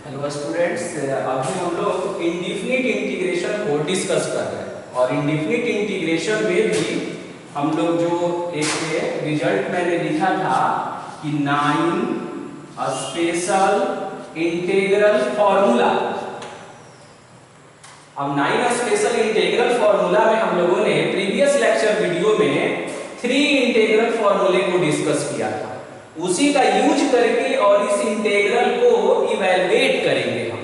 Hello students, अभी हम लोग इंडिफिनिट इंटीग्रेशन को डिस्कस कर रहे हैं और इंडिफिनिट इंटीग्रेशन में भी हम लोग जो एक रिजल्ट मैंने लिखा था कि 9 स्पेशल इंटीग्रल फॉर्मूला। अब 9 स्पेशल इंटीग्रल फॉर्मूला में हम लोगों ने प्रीवियस लेक्चर वीडियो में 3 इंटीग्रल फॉर्मूले को डिस्कस किया था। उसी का यूज करके और इस इंटीग्रल को इवैल्यूएट करेंगे हम।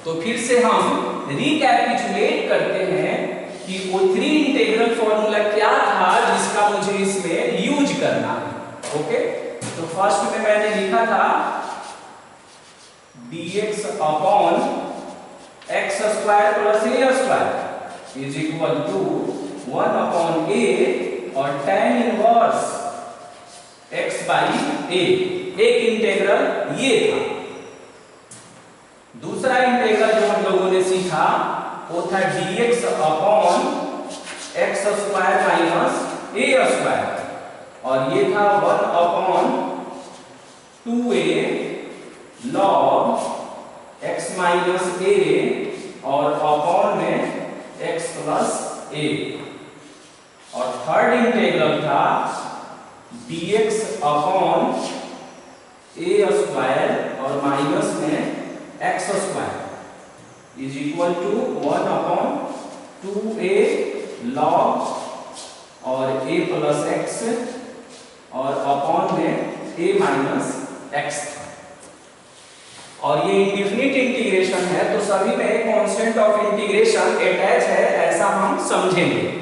तो फिर से हम रिकैपिचुलेट करते हैं कि वो 3 इंटीग्रल फॉर्मूला क्या था जिसका मुझे इसमें यूज करना है। ओके, तो फर्स्ट में मैंने लिखा था dx upon x square plus a square is equal to 1 upon a और tan inverse x by a। एक इंटीग्रल ये था। दूसरा इंटीग्रल जो हम लोगों ने सीखा वो था dx upon x square minus a square और ये था 1 upon 2a log x minus a और अपॉन में x प्लस a। और थर्ड इंटीग्रल था dx अपॉन a स्क्वायर और माइनस में x square is equal to 1 upon 2a log और a प्लस x और अपॉन में a माइनस x। और ये इंडिफिनिट इंटीग्रेशन है तो सभी में कांस्टेंट ऑफ इंटीग्रेशन अटैच है, ऐसा हम समझेंगे।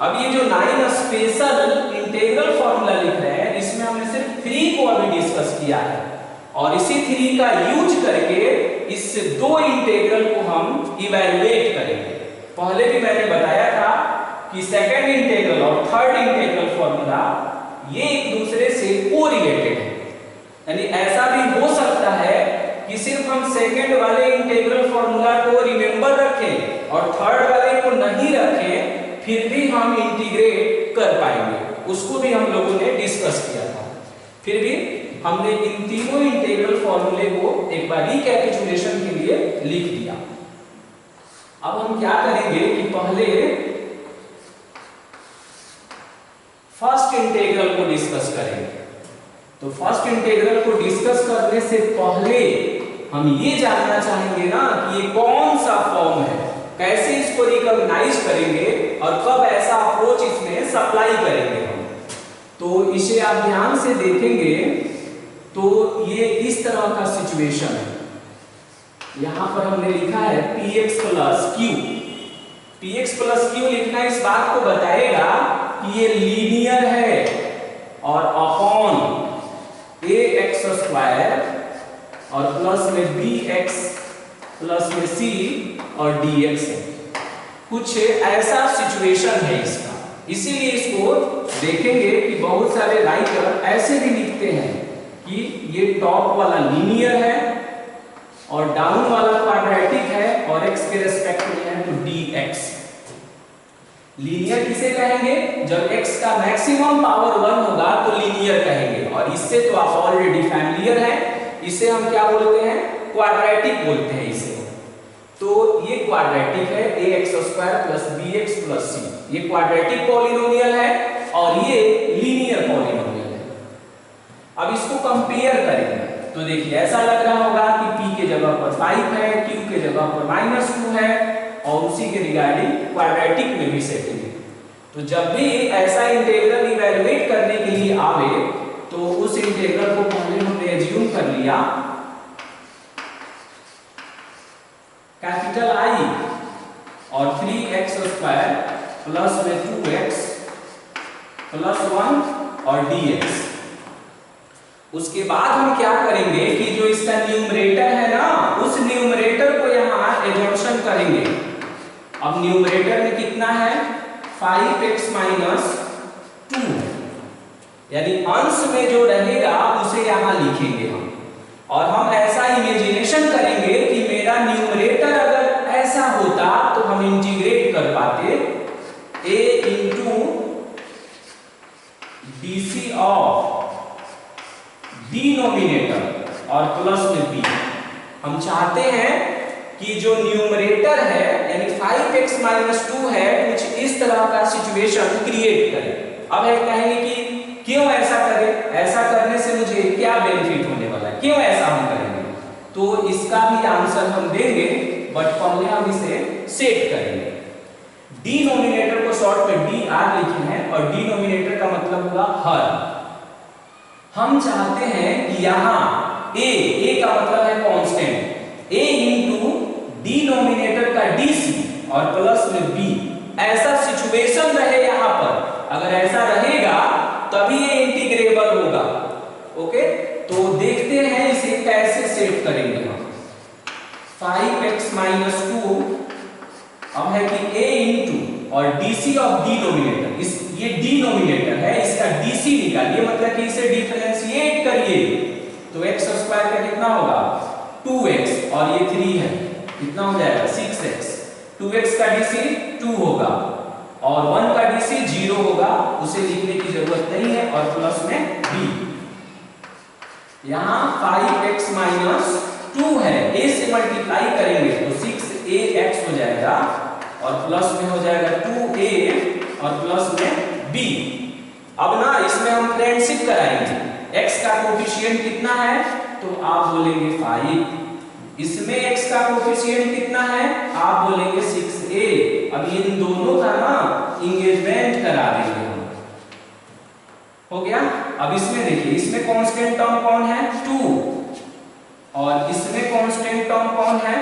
अब ये जो 9 स्पेशल इंटीग्रल फॉर्मूला लिख रहे हैं इसमें हमने सिर्फ 3 को अभी डिस्कस किया है और इसी 3 का यूज करके इस 2 इंटीग्रल को हम इवैल्यूएट करेंगे। पहले भी मैंने बताया था कि सेकंड इंटीग्रल और थर्ड इंटीग्रल फॉर्मूला ये एक दूसरे से कोरिलेटेड है। यानी ऐसा भी हो सकता है कि सिर्फ हम सेकंड वाले इंटीग्रल फॉर्मूला को रिमेंबर रखें और थर्ड वाले को नहीं रखें, फिर भी हम इंटीग्रेट कर पाएंगे। उसको भी हम लोगों ने डिस्कस किया था। फिर भी हमने इन तीनों इंटीग्रल फॉर्मूले को एक बार रिकैपिचुलेशन के लिए लिख दिया। अब हम क्या करेंगे कि पहले फर्स्ट इंटीग्रल को डिस्कस करेंगे। तो फर्स्ट इंटीग्रल को डिस्कस करने से पहले हम ये जानना चाहेंगे ना कि ये कौन सा फॉर्म है, कैसे इसको रिकॉग्नाइज करेंगे और कब ऐसा अप्रोच इसमें सप्लाई करेंगे हम। तो इसे आप ध्यान से देखेंगे तो ये इस तरह का सिचुएशन है। यहां पर हमने लिखा है px plus q। px plus q लिखना इस बात को बताएगा कि ये लीनियर है और अपॉन ax स्क्वायर और प्लस में bx प्लस में c और dx है। कुछ ऐसा सिचुएशन है इसका, इसीलिए इसको देखेंगे कि बहुत सारे राइटर ऐसे भी लिखते हैं कि ये टॉप वाला लीनियर है और डाउन वाला क्वाड्रेटिक है और x के रेस्पेक्ट में है तो dx। लीनियर किसे कहेंगे? जब x का मैक्सिमम पावर 1 होगा तो लीनियर कहेंगे और इससे तो आप ऑलरेडी फैमिलियर हैं। इसे हम क्या बोलते हैं? क्वाड्रेटिक बोलते हैं इसे। तो ये क्वाड्रेटिक है ax square plus bx plus c। ये क्वाड्रेटिक पॉलिनोमियल है और ये लीनियर पॉलिनोमियल है। अब इसको कंपेयर करेंगे तो देखिए ऐसा लग रहा होगा कि p के जगह पर 5 है, q के जगह पर -2 है और उसी के रिगार्डिंग क्वाड्रेटिक में भी सेटिंग है। तो जब भी ऐसा इंटीग्रल इवैल्यूएट करने के लिए आवे तो उस इंटीग्रल को पहले हमने एज्यूम कर लिया कैपिटल I और 3x स्क्वायर प्लस में 2x प्लस 1 और dx। उसके बाद हम क्या करेंगे कि जो इसका न्यूमरेटर है ना उस न्यूमरेटर को यहाँ एजम्पशन करेंगे। अब न्यूमरेटर में कितना है? 5x माइनस 2, यानी अंश में जो रहेगा उसे यहाँ लिखेंगे हम। और हम ऐसा इमेजिनेशन करेंगे कि मेरा न्यूमरेटर अगर ऐसा होता तो हम इंटीग्रेट कर पाते a into dc of denominator और प्लस में b। हम चाहते हैं कि जो न्यूमरेटर है यानी 5x - 2 है कुछ इस तरह का सिचुएशन क्रिएट करे। अब है कहेंगे कि क्यों ऐसा करें, ऐसा करने से मुझे क्या बेनिफिट होने वाला है, क्यों ऐसा हम करेंगे, तो इसका भी आंसर हम देंगे, बट पहले हम इसे सेट करेंगे। डिनोमिनेटर को शॉर्ट में dr लिखे हैं और डिनोमिनेटर का मतलब होगा हर। हम चाहते हैं कि यहाँ a का मतलब है कांस्टेंट, a इंटू डिनोमिनेटर का dc और प्लस में b, ऐसा सिचुएशन रहे यहाँ पर। अगर ऐसा रहेगा तभी ये इंटीग्रेबल होगा। ओके, तो देखते हैं इसे कैसे सेट करेंगे हम। 5x - 2 अब है कि a इंटू और dc ऑफ डिनोमिनेटर, इस ये डिनोमिनेटर है, इसका dc निकालिए, मतलब कि इसे डिफरेंशिएट करिए, तो x स्क्वायर का कितना होगा 2x और ये 3 है, कितना हो जाएगा 6x। 2x का dc 2 होगा और 1 का dc 0 होगा, उसे लिखने की जरूरत नहीं है, और प्लस में b। यहाँ 5x - 2 है, a से मल्टीप्लाई करेंगे तो 6ax हो जाएगा और प्लस में हो जाएगा 2a और प्लस में b। अब ना इसमें हम फ्रेंडशिप कराएंगे, x का कोफिशिएंट कितना है तो आप बोलेंगे 5, इसमें x का कोफिशिएंट कितना है आप बोलेंगे 6a। अब इन दोनों का ना इंगेजमेंट करा देंगे हम, हो गया। अब इसमें देखिए, इसमें कांस्टेंट टर्म कौन है 2 और इसमें कांस्टेंट टर्म कौन है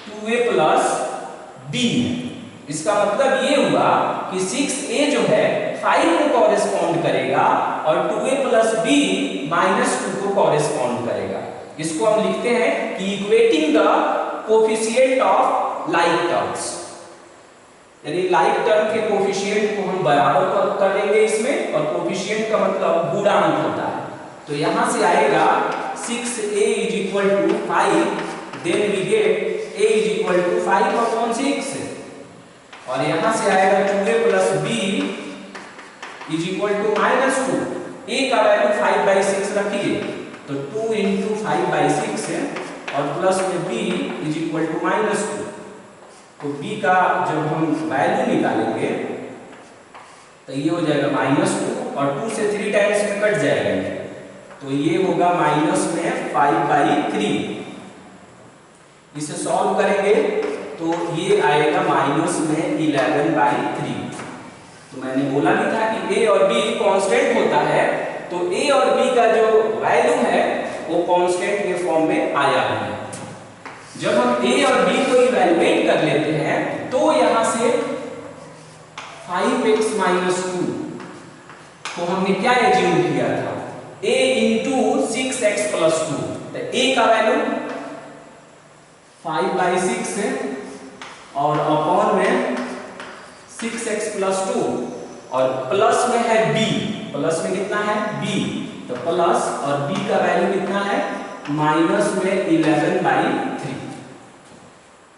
2a प्लस b। इसका मतलब ये हुआ कि 6a जो है 5 को कॉरेस्पॉन्ड करेगा और 2a प्लस b -2 को कॉरेस्पॉन्ड करेगा। इसको हम लिखते हैं कि equating the coefficient of like terms, यानी लाइक टर्म के कोफिशिएंट को हम बराबर कर लेंगे इसमें, और कोफिशिएंट का मतलब गुणांक होता है। तो यहां से आएगा 6a = 5, then we get a = 5/6, और यहां से आएगा 2a प्लस b = -2। a का वैल्यू 5/6 रखिए तो 2 × 5/6 है और प्लस में b = -2। तो b का जब हम वैल्यू निकालेंगे तो ये हो जाएगा -2 और 2 से 3 टाइम्स में कट जाएगा, तो ये होगा माइनस में 5/3। इसे सॉल्व करेंगे तो ये आएगा माइनस में 11/3। तो मैंने बोला भी था कि a और b कांस्टेंट होता है, तो a और b का जो वैल्यू है वो कांस्टेंट के फॉर्म में आया है। जब हम a और b को इवैल्यूएट कर लेते हैं तो यहां से 5x - 2 को हमने क्या एज्यूम किया था a × 6x + 2, तो a का वैल्यू 5/6 है और अपॉन में 6x + 2 और प्लस में है b, प्लस में कितना है b, तो प्लस और b का वैल्यू कितना है माइनस में 11/3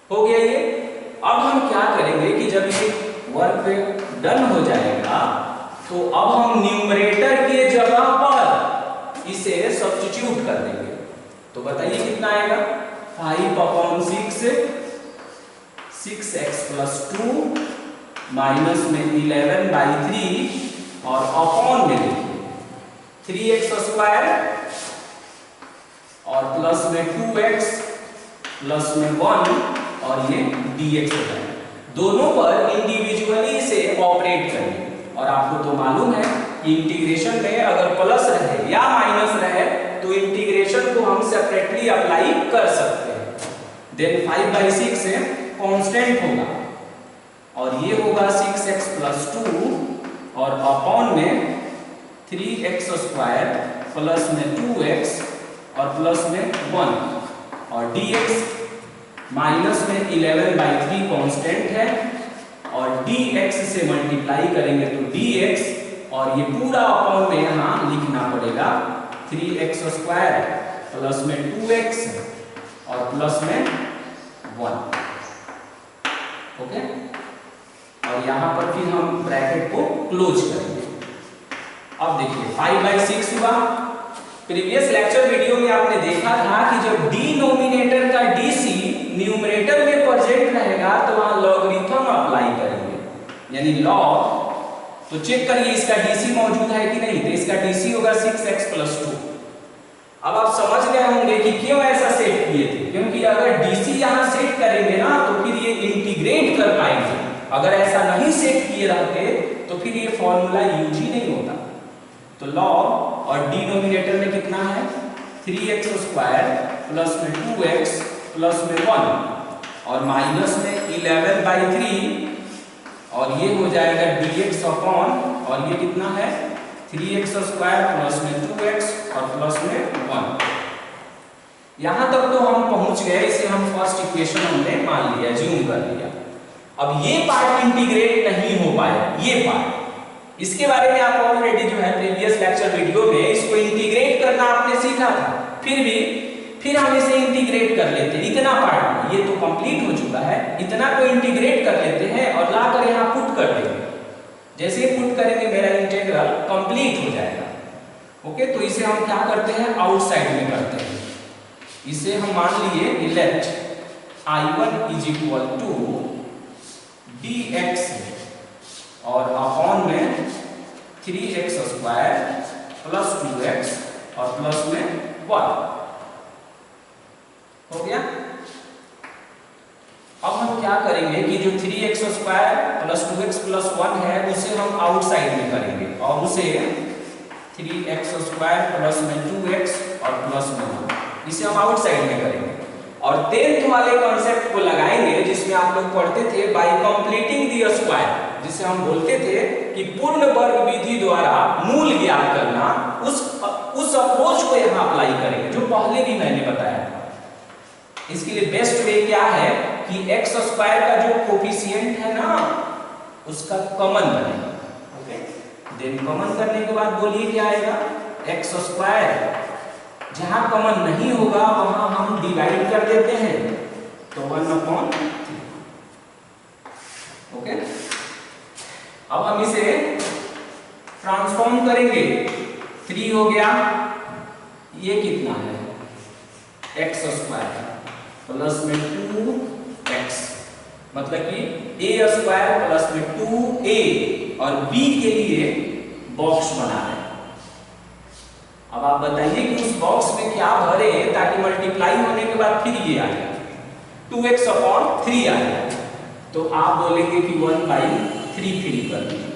हो गया ये। अब हम क्या करेंगे कि जब ये वर्क डन हो जाएगा तो अब हम न्यूमरेटर के जगह पर इसे सब्स्टिट्यूट कर देंगे, तो बताइए कितना आएगा 5/6 6x + 2 माइनस में 11/3 और अपॉन में देखिए 3x² और प्लस में 2x प्लस में 1 और ये dx हो जाएगा। दोनों पर इंडिविजुअली से ऑपरेट करेंगे, और आपको तो मालूम है कि इंटीग्रेशन में अगर प्लस रहे या माइनस रहे तो इंटीग्रेशन को हम सेपरेटली अप्लाई कर सकते हैं। देन 5/6 से कांस्टेंट होगा और ये होगा 6x + 2 और अपॉन में 3x² प्लस में 2x और प्लस में 1 और dx माइनस में 11/3 कांस्टेंट है और dx से मल्टीप्लाई करेंगे तो dx, और ये पूरा अपॉन में यहाँ लिखना पड़ेगा 3x² प्लस में 2x और प्लस में 1। ओके, और यहाँ पर फिर हम ब्रैकेट को क्लोज करेंगे। अब देखिए 5/6 हुआ। प्रीवियस लेक्चर वीडियो में आपने देखा था कि जब डिनोमिनेटर का डीसी न्यूमरेटर में प्रेजेंट रहेगा तो वहां लॉगरिथम अप्लाई करेंगे, यानी लॉग। तो चेक करिए इसका डीसी मौजूद है कि नहीं, तो इसका डीसी होगा 6x + 2। अब आप समझ गए होंगे कि क्यों ऐसा सेट किए थे, क्योंकि अगर डीसी यहां सेट करेंगे ना तो फिर ये इंटीग्रेट कर पाएंगे। अगर ऐसा नहीं सेट किए रहते तो फिर ये फॉर्मूला यूज ही नहीं होता। तो लॉग और डिनोमिनेटर में कितना है 3x² प्लस में 2x प्लस में 1 और माइनस में 11/3 और ये हो जाएगा dx अपॉन, और ये कितना है 3x² प्लस में 2x और प्लस में 1। यहां तक तो हम पहुंच गए, इसे हम फर्स्ट इक्वेशन हमने मान लिया, ज्यूम कर लिया। अब ये पार्ट इंटीग्रेट नहीं हो पाया, ये पार्ट, इसके बारे में आप ऑलरेडी जो है प्रीवियस लेक्चर वीडियो में इसको इंटीग्रेट करना आपने सीखा था। फिर हम इसे इंटीग्रेट कर लेते हैं इतना पार्ट, ये तो कंप्लीट हो चुका है, इतना को इंटीग्रेट कर लेते हैं और लाकर यहाँ पुट कर देंगे। जैसे ही पुट करेंगे मेरा इंटीग्रल कंप्लीट हो जाएगा। ओके, तो इसे हम क्या करते हैं आउटसाइड में करते हैं। इसे हम मान लिए लेट I1 = dx और अपॉन में 3x² प्लस 2x और प्लस में 1 हो गया। अब हम क्या करेंगे कि जो 3x² प्लस 2x प्लस 1 है उसे हम आउटसाइड में करेंगे और उसे 3x² प्लस में 2x और प्लस में 1, इसे हम आउटसाइड में करेंगे। और 10th वाले कॉन्सेप्ट को लगाएंगे जिसमें आप लोग पढ़ते थे बाय कंप्लीटिंग द स्क्वायर, जिसे हम बोलते थे कि पूर्ण वर्ग विधि द्वारा मूल ज्ञात करना। उस अप्रोच को यहां अप्लाई करेंगे जो पहले भी मैंने बताया था। इसके लिए बेस्ट वे क्या है कि x² का जो कोफिशिएंट है ना उसका कॉमन बनेगा। ओके, देन कॉमन करने के बाद बोलिए क्या आएगा, x²। जहां कॉमन नहीं होगा वहां हम डिवाइड कर देते हैं, तो 1/3। ओके, अब हम इसे ट्रांसफॉर्म करेंगे। 3 हो गया, ये कितना है x² प्लस में 2x, मतलब कि a² प्लस में 2a और b के लिए बॉक्स बना है। अब आप बताइए कि उस बॉक्स में क्या भरे ताकि मल्टीप्लाई होने के बाद फिर ये आ जाए 2x/3 आ जाए। तो आप बोलेंगे कि 1/3 फ्री कर दीजिए,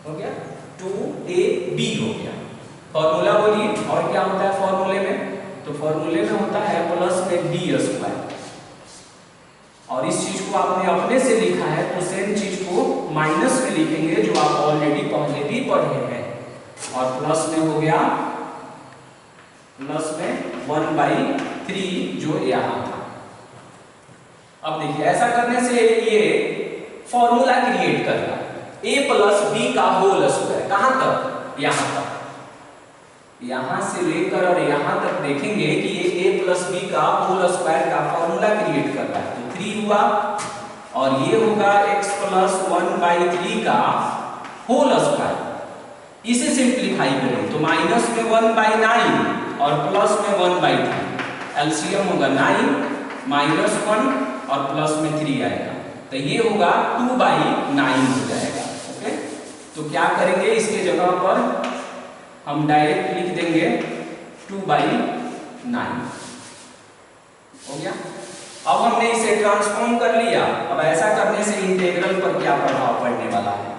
हो गया 2ab हो गया। फॉर्मूला बोलिए, और क्या होता है फॉर्मूले में, तो फॉर्मूले में होता है प्लस में b²। और इस चीज को आपने अपने से लिखा है तो सेम चीज को माइनस में लिखेंगे जो आप ऑलरेडी पहले भी पढ़े हैं, और प्लस में हो गया प्लस में 1/3 जो यहाँ था। अब देखिए ऐसा करने से ये फॉर्मूला क्रिएट कर रहा है a प्लस b का होल स्क्वायर। कहां तक, यहां तक, यहां से लेकर और यहां तक देखेंगे कि ये a प्लस b का होल स्क्वायर का फॉर्मूला क्रिएट कर रहा है। तो 3 हुआ और ये होगा x प्लस 1/3 का होल स्क्वायर। इसे सिंप्लीफाई करें तो माइनस में 1/9 और प्लस में 1/3, एलसीएम होगा 9 माइनस 1 और प्लस में 3 आएगा, तो ये होगा 2/9 हो जाएगा। ओके, तो क्या करेंगे इसके जगह पर हम डायरेक्ट लिख देंगे 2/9 हो गया। अब हमने इसे ट्रांसफॉर्म कर लिया। अब ऐसा करने से इंटीग्रल पर क्या प्रभाव पड़ने वाला है,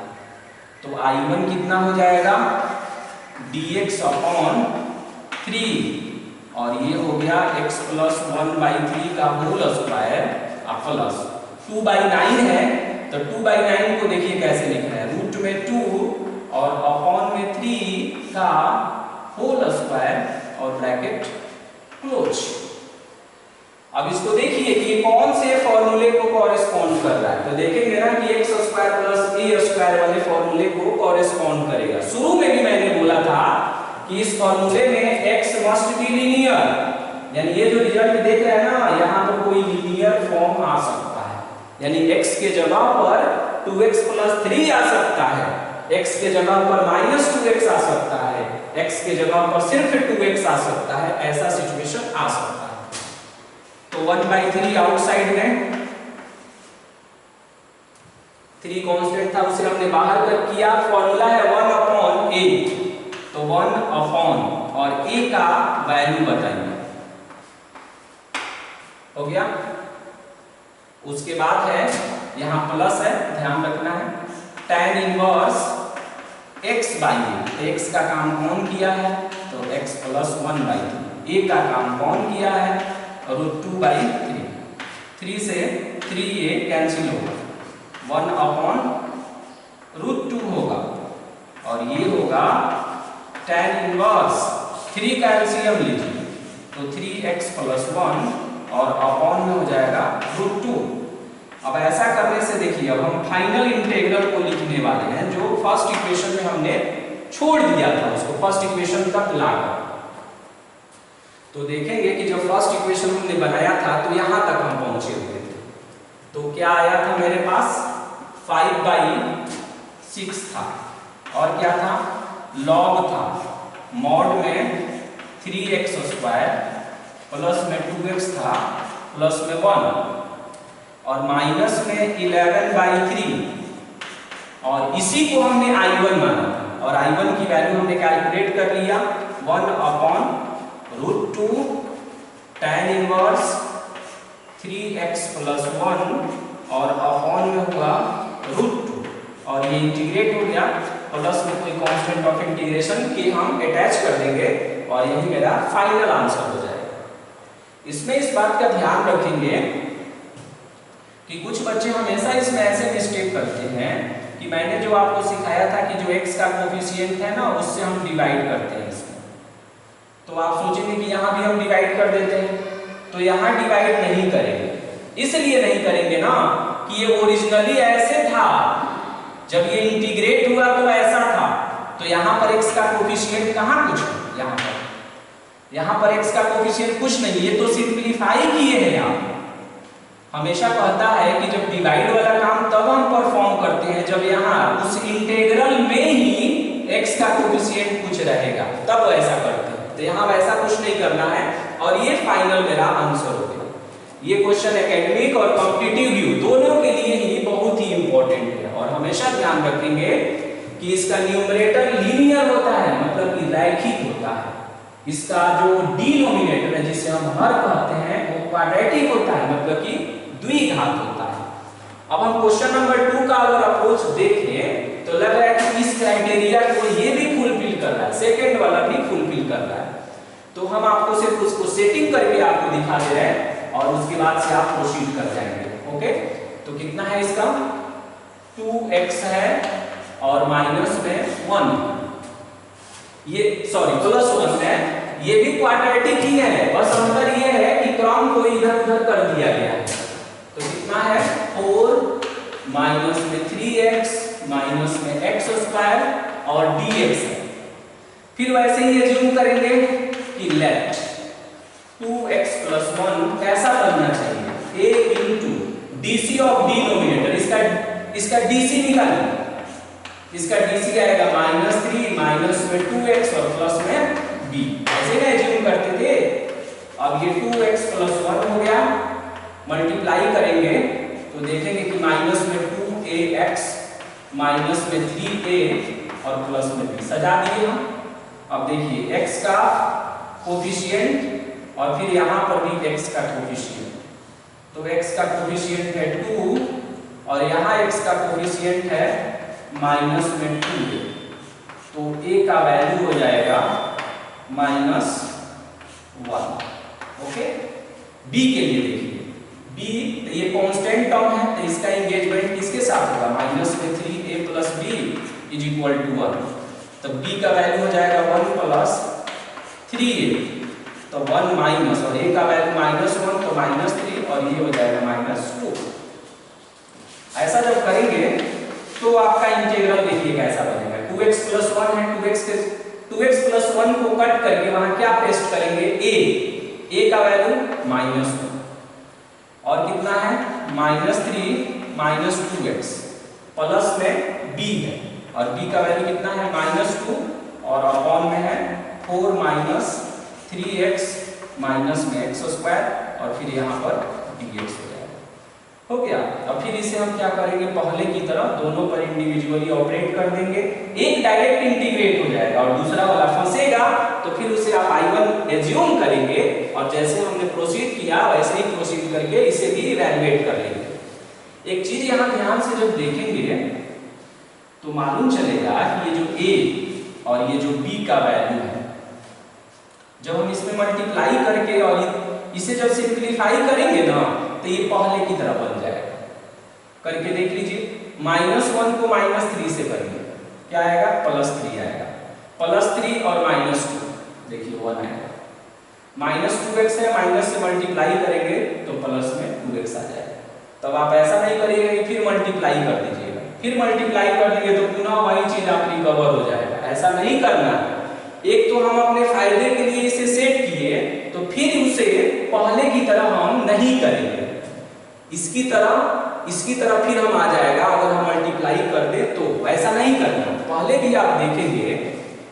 तो I1 कितना हो जाएगा dx/3 और ये हो गया x प्लस 1/3 का होल स्क्वायर प्लस 2/9 है। तो 2/9 को देखिए कैसे लिख रहे हैं, रूट में 2 और अपॉन में 3 का होल स्क्वायर और ब्रैकेट क्लोज। अब इसको देखिए कि कौन से फॉर्मूले को कॉरेस्पॉन्ड कर रहा है, तो देखेंगे ना कि x² प्लस a² वाले फॉर्मूले को कॉरेस्पॉन्ड करेगा। शुरू में भी मैंने बोला था कि इस फॉर्मूले में x मस्ट बी लीनियर, यानी ये जो रिजल्ट देख रहे हैं ना यहाँ पर कोई लीनियर फॉर्म आ सकता है, यानी x के जगह पर 2x प्लस 3 आ सकता है, x के जगह पर -2x आ सकता है, x के जगह पर सिर्फ 2x आ सकता है, ऐसा सिचुएशन आ सकता है। तो 1/3 आउटसाइड में 3 कांस्टेंट था, उसे हमने बाहर कर किया। फॉर्मूला है 1/a, तो 1/, और a का वैल्यू बताइए, हो गया। उसके बाद है यहां प्लस है, ध्यान रखना है, tan इनवर्स x/a, x का काम कौन किया है, तो x + 1/3, a का काम कौन किया है, √2/3, 3 से 3a कैंसिल होगा, 1/√2 होगा, और ये होगा tan इनवर्स 3 का एलसीएम लीजिए, तो 3x + 1 और अपॉन में हो जाएगा √2। अब ऐसा करने से देखिए, अब हम फाइनल इंटीग्रल को लिखने वाले हैं, जो फर्स्ट इक्वेशन में हमने छोड़ दिया था, उसको फर्स्ट इक्वेशन तक लाकर। तो देखेंगे कि जब फर्स्ट इक्वेशन हमने बनाया था तो यहां तक हम पहुंचे हुए थे। तो क्या आया था मेरे पास, 5/6 था, और क्या था, log था, मॉड में 3x² प्लस में 2x था, प्लस में 1, और माइनस में 11/3, और इसी को हमने I1 माना था, और I1 की वैल्यू हमने कैलकुलेट कर लिया, 1/√2 tan इनवर्स 3x + 1 और अपॉन में हुआ √2, और ये इंटीग्रेट हो गया, प्लस में कोई कांस्टेंट ऑफ इंटीग्रेशन के हम अटैच कर देंगे, और यही मेरा फाइनल आंसर हो जाएगा। इसमें इस बात का ध्यान रखेंगे कि कुछ बच्चे हमेशा इसमें ऐसे मिस्टेक करते हैं कि मैंने जो आपको सिखाया था कि जो x का कोफिशिएंट है ना, उससे हम डिवाइड करते हैं इसमें, तो आप सोचेंगे कि यहाँ भी हम डिवाइड कर देते हैं, तो यहाँ डिवाइड नहीं करेंगे। इसलिए नहीं करेंगे ना कि ये ओरिजिनली ऐसे था, जब ये इंटीग्रेट हुआ तो ऐसा था, तो यहाँ पर x का कोफिशिएंट कहाँ कुछ है, यहाँ पर x का कोफिशिएंट कुछ नहीं, ये तो सिंपलीफाई किए हैं। यहाँ हमेशा कहता है कि जब डिवाइड वाला काम तब हम परफॉर्म करते हैं जब यहाँ उस इंटीग्रल में ही x का कोफिशिएंट कुछ रहेगा, तब ऐसा करते हैं। तो यहाँ वैसा कुछ नहीं करना है, और ये फाइनल मेरा आंसर हो गया। ये क्वेश्चन एकेडमिक और कॉम्पिटिटिव दोनों के लिए ही बहुत ही इंपॉर्टेंट है, और हमेशा ध्यान रखेंगे कि इसका न्यूमरेटर लीनियर होता है, मतलब कि रैखिक होता है। इसका जो डिनोमिनेटर है, जिसे हम हर कहते हैं, वो क्वाड्रेटिक होता है, मतलब कि द्विघात होता है। अब हम क्वेश्चन नंबर 2 का अगर अप्रोच देखें तो लग रहा है कि इस क्राइटेरिया को ये भी फुलफिल कर रहा है, सेकंड वाला भी फुलफिल कर रहा है। तो हम आपको सिर्फ उसको सेटिंग करके आपको दिखा दे रहे हैं, और उसके बाद से आप प्रोसीड कर जाएंगे। ओके, तो कितना है इसका, 2x है, और माइनस में 1, ये सॉरी +1 है, ये भी क्वाड्रेटिक ही है, बस अंतर ये है कि क्रम को इधर उधर कर दिया गया है। तो कितना है, 4 माइनस में 3x माइनस में x² और dx है। फिर वैसे ही एज्यूम करेंगे कि लेट 2x + 1 कैसा बनना चाहिए, a into dc of denominator, इसका dc निकालिए, इसका dc आएगा -3 माइनस में 2x और प्लस में b, ऐसे ना एज्यूम करते थे। अब ये 2x + 1 हो गया, मल्टीप्लाई करेंगे तो देखेंगे कि माइनस में 2ax माइनस में 3a और प्लस में b, सजा दिए हम। अब देखिए x का कोफिशिएंट और फिर यहाँ पर भी x का कोफिशिएंट, तो x का कोफिशिएंट है 2 और यहाँ x का कोफिशिएंट है माइनस में 2, तो a का वैल्यू हो जाएगा -1। ओके, b के लिए देखिए, b ये कांस्टेंट टर्म है, तो इसका एंगेजमेंट किसके साथ होगा, माइनस में 3a + b = 1, तो b का वैल्यू हो जाएगा 1 + 3a, तो 1 माइनस, और a का वैल्यू -1 तो -3, और ये हो जाएगा -2। ऐसा जब करेंगे तो आपका इंटीग्रल देखिए कैसा बनेगा, 2x + 1 है, 2x + 1 को कट करके वहां क्या पेस्ट करेंगे, a का वैल्यू -1 और कितना है -3 - 2x प्लस में b है, और b का वैल्यू कितना है -2 और अपॉन में है 4 - 3x माइनस में x स्क्वायर और फिर यहाँ पर dx हो जाएगा। हो गया। अब फिर इसे हम क्या करेंगे, पहले की तरह दोनों पर इंडिविजुअली ऑपरेट कर देंगे। एक डायरेक्ट इंटीग्रेट हो जाएगा और दूसरा वाला फंसेगा, तो फिर उसे आप I1 एज्यूम करेंगे और जैसे हमने प्रोसीड किया वैसे ही प्रोसीड करके इसे भी इवैल्यूएट कर लेंगे। एक चीज यहाँ ध्यान से जब देखेंगे तो मालूम चलेगा कि ये जो a और ये जो b का वैल्यू है, जब हम इसमें मल्टीप्लाई करके और इसे जब सिंप्लीफाई करेंगे ना तो ये पहले की तरह बन जाएगा। करके देख लीजिए, -1 को -3 से करिए, क्या आएगा, +3 आएगा। +3 और -2 देखिए 1 आएगा। -2x है, माइनस से मल्टीप्लाई करेंगे तो प्लस में 2x आ जाएगा। तब आप ऐसा नहीं करिएगा कि फिर मल्टीप्लाई कर दीजिएगा, फिर मल्टीप्लाई कर देंगे तो पुनः वही चीज आप रिकवर हो जाएगा। ऐसा नहीं करना है। एक तो हम अपने फायदे के लिए इसे सेट किए, तो फिर उसे पहले की तरह हम नहीं करेंगे। इसकी तरह फिर हम आ जाएगा अगर हम मल्टीप्लाई कर दे तो। ऐसा नहीं करना। पहले भी आप देखेंगे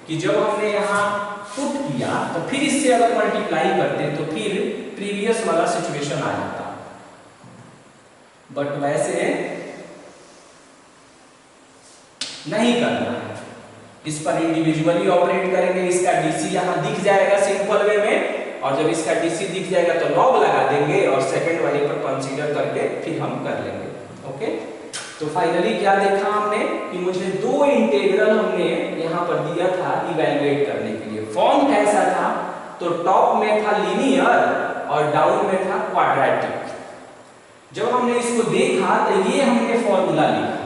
कि जब हमने यहाँ पुट किया तो फिर इससे अगर मल्टीप्लाई करते तो फिर प्रीवियस वाला सिचुएशन आ जाता। बट वैसे नहीं करना है। इस पर इंडिविजुअली ऑपरेट करेंगे। इसका डीसी यहाँ दिख जाएगा सिंपल वे में, और जब इसका डीसी दिख जाएगा तो लॉग लगा देंगे और सेकंड वाले पर कंसीडर करके फिर हम कर लेंगे। ओके, तो फाइनली क्या देखा हमने कि मुझे दो इंटीग्रल हमने यहाँ पर दिया था इवैल्यूएट करने के लिए। फॉर्म कैसा था, तो टॉप में था लीनियर और डाउन में था क्वाड्रेटिक। जब हमने इसको देखा तो ये हमने फॉर्मूला लिखा।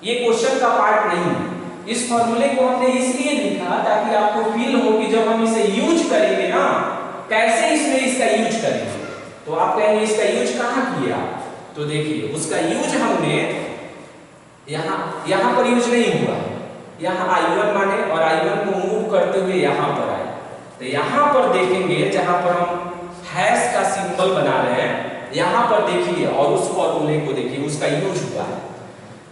ये क्वेश्चन का पार्ट नहीं है। इस फॉर्मूले को हमने इसलिए लिखा ताकि आपको फील हो कि जब हम इसे यूज करेंगे ना, कैसे इसमें इसका यूज करेंगे। तो आप कहेंगे इसका यूज कहाँ किया, तो देखिए उसका यूज हमने यहाँ पर यूज नहीं हुआ। यहाँ I1 माने और I1 को मूव करते हुए यहाँ पर आए, तो यहाँ पर देखेंगे जहाँ पर हम हैश का सिंबल बना रहे हैं, यहाँ पर देखिए और उस फॉर्मूले को देखिए, उसका यूज हुआ है।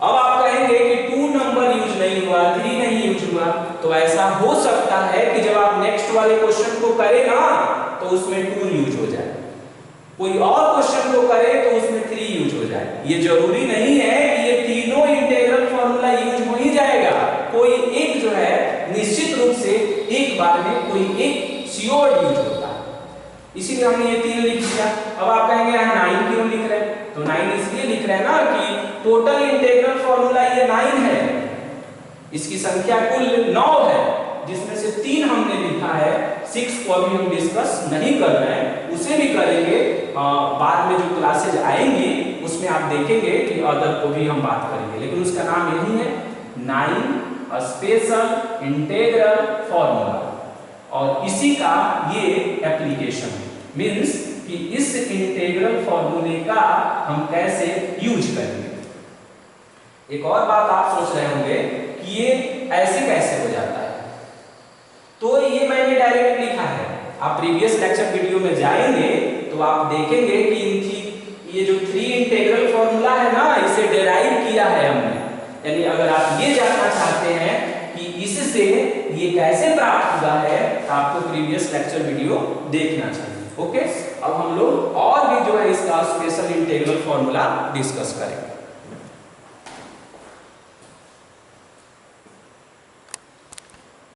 अब आप कहेंगे कि 2 नंबर यूज नहीं हुआ, 3 नहीं यूज हुआ, तो ऐसा हो सकता है कि जब आप नेक्स्ट वाले क्वेश्चन को करें ना तो उसमें 2 यूज हो जाए, कोई और क्वेश्चन को करें तो उसमें 3 यूज हो जाए। ये जरूरी नहीं है कि ये तीनों इंटीग्रल फॉर्मूला यूज हो ही जाएगा। कोई एक जो है निश्चित रूप से एक बार में कोई एक श्योर यूज होता है, इसीलिए हमने ये 3 लिख दिया। अब आप कहेंगे यहाँ 9 क्यों लिख रहे हैं, तो 9 इसलिए लिख रहे हैं ना कि टोटल इंटीग्रल फॉर्मूला ये 9 है, इसकी संख्या कुल 9 है, जिसमें से 3 हमने लिखा है। 6 को अभी हम डिस्कस नहीं कर रहे हैं, उसे भी करेंगे बाद में जो क्लासेज आएंगी उसमें आप देखेंगे कि अदर को भी हम बात करेंगे, लेकिन उसका नाम यही है 9 स्पेशल इंटीग्रल फॉर्मूला, और इसी का ये एप्लीकेशन है। मींस कि इस इंटीग्रल फॉर्मूले का हम कैसे यूज करेंगे। एक और बात आप सोच रहे होंगे कि ये ऐसे कैसे हो जाता है, तो ये मैंने डायरेक्ट लिखा है। आप प्रीवियस लेक्चर वीडियो में जाएंगे तो आप देखेंगे कि इनकी ये जो 3 इंटीग्रल फॉर्मूला है ना, इसे डेराइव किया है हमने। यानी अगर आप ये जानना चाहते हैं कि इससे ये कैसे प्राप्त हुआ है, तो आपको प्रीवियस लेक्चर वीडियो देखना चाहिए। ओके, अब हम लोग और भी जो है इसका स्पेशल इंटीग्रल फॉर्मूला डिस्कस करेंगे।